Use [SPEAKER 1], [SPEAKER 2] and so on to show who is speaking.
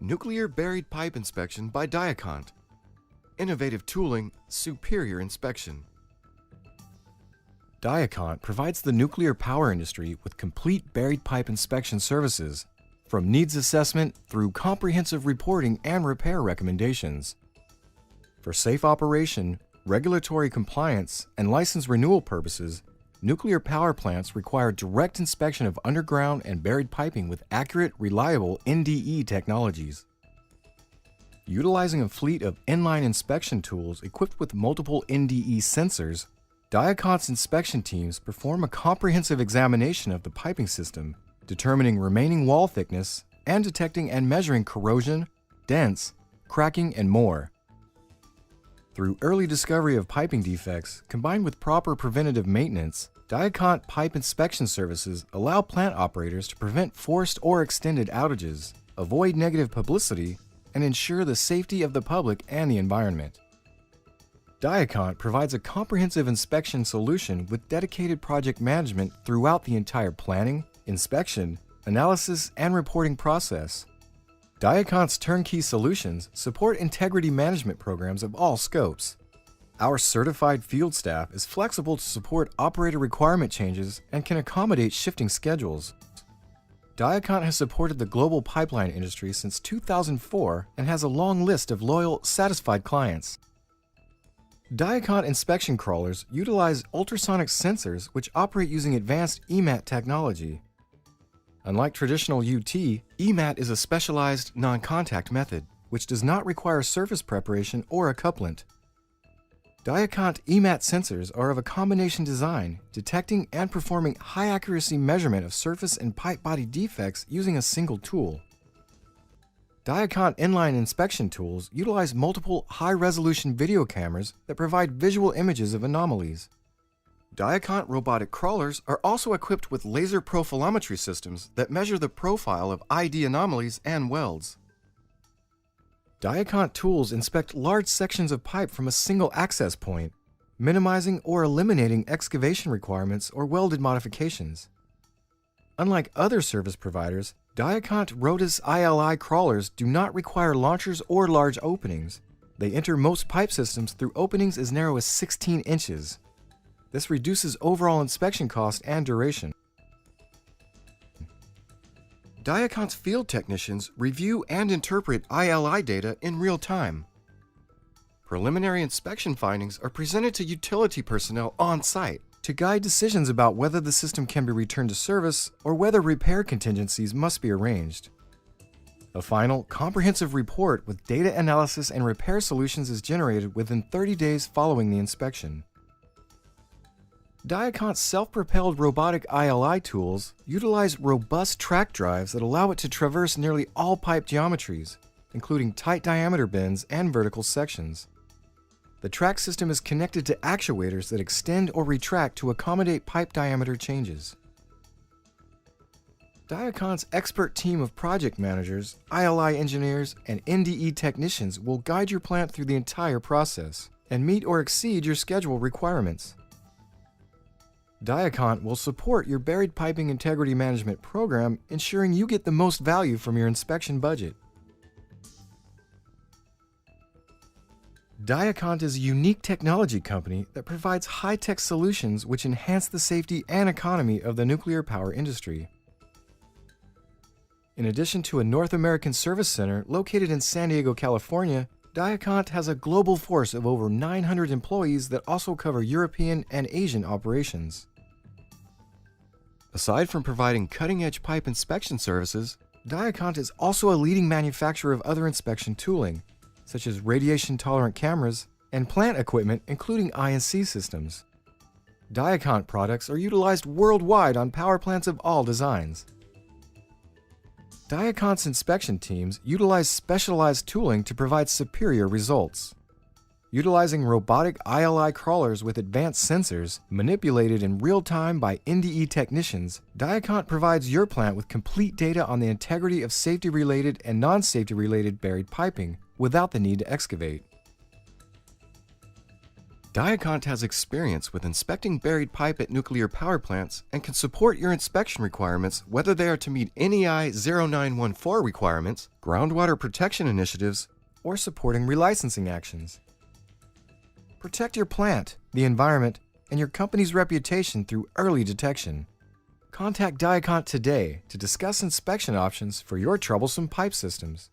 [SPEAKER 1] Nuclear buried pipe inspection by Diakont. Innovative tooling, superior inspection.
[SPEAKER 2] Diakont provides the nuclear power industry with complete buried pipe inspection services, from needs assessment through comprehensive reporting and repair recommendations. For safe operation, regulatory compliance, and license renewal purposes, nuclear power plants require direct inspection of underground and buried piping with accurate, reliable NDE technologies. Utilizing a fleet of inline inspection tools equipped with multiple NDE sensors, Diakont's inspection teams perform a comprehensive examination of the piping system, determining remaining wall thickness and detecting and measuring corrosion, dents, cracking, and more. Through early discovery of piping defects, combined with proper preventative maintenance, Diakont pipe inspection services allow plant operators to prevent forced or extended outages, avoid negative publicity, and ensure the safety of the public and the environment. Diakont provides a comprehensive inspection solution with dedicated project management throughout the entire planning, inspection, analysis, and reporting process. Diakont's turnkey solutions support integrity management programs of all scopes. Our certified field staff is flexible to support operator requirement changes and can accommodate shifting schedules. Diakont has supported the global pipeline industry since 2004 and has a long list of loyal, satisfied clients. Diakont inspection crawlers utilize ultrasonic sensors which operate using advanced EMAT technology. Unlike traditional UT, EMAT is a specialized non-contact method, which does not require surface preparation or a couplant. Diakont EMAT sensors are of a combination design, detecting and performing high-accuracy measurement of surface and pipe body defects using a single tool. Diakont inline inspection tools utilize multiple high-resolution video cameras that provide visual images of anomalies. Diakont robotic crawlers are also equipped with laser profilometry systems that measure the profile of ID anomalies and welds. Diakont tools inspect large sections of pipe from a single access point, minimizing or eliminating excavation requirements or welded modifications. Unlike other service providers, Diakont Rotus ILI crawlers do not require launchers or large openings. They enter most pipe systems through openings as narrow as 16 inches. This reduces overall inspection cost and duration. Diakont's field technicians review and interpret ILI data in real time. Preliminary inspection findings are presented to utility personnel on site to guide decisions about whether the system can be returned to service or whether repair contingencies must be arranged. A final, comprehensive report with data analysis and repair solutions is generated within 30 days following the inspection. Diakont's self-propelled robotic ILI tools utilize robust track drives that allow it to traverse nearly all pipe geometries, including tight diameter bends and vertical sections. The track system is connected to actuators that extend or retract to accommodate pipe diameter changes. Diakont's expert team of project managers, ILI engineers, and NDE technicians will guide your plant through the entire process and meet or exceed your schedule requirements. Diakont will support your buried piping integrity management program, ensuring you get the most value from your inspection budget. Diakont is a unique technology company that provides high-tech solutions which enhance the safety and economy of the nuclear power industry. In addition to a North American service center located in San Diego, California, Diakont has a global force of over 900 employees that also cover European and Asian operations. Aside from providing cutting-edge pipe inspection services, Diakont is also a leading manufacturer of other inspection tooling, such as radiation-tolerant cameras and plant equipment including I&C systems. Diakont products are utilized worldwide on power plants of all designs. Diakont's inspection teams utilize specialized tooling to provide superior results. Utilizing robotic ILI crawlers with advanced sensors manipulated in real time by NDE technicians, Diakont provides your plant with complete data on the integrity of safety-related and non-safety-related buried piping without the need to excavate.
[SPEAKER 1] Diakont has experience with inspecting buried pipe at nuclear power plants and can support your inspection requirements whether they are to meet NEI 0914 requirements, groundwater protection initiatives,
[SPEAKER 2] or supporting relicensing actions. Protect your plant, the environment, and your company's reputation through early detection. Contact Diakont today to discuss inspection options for your troublesome pipe systems.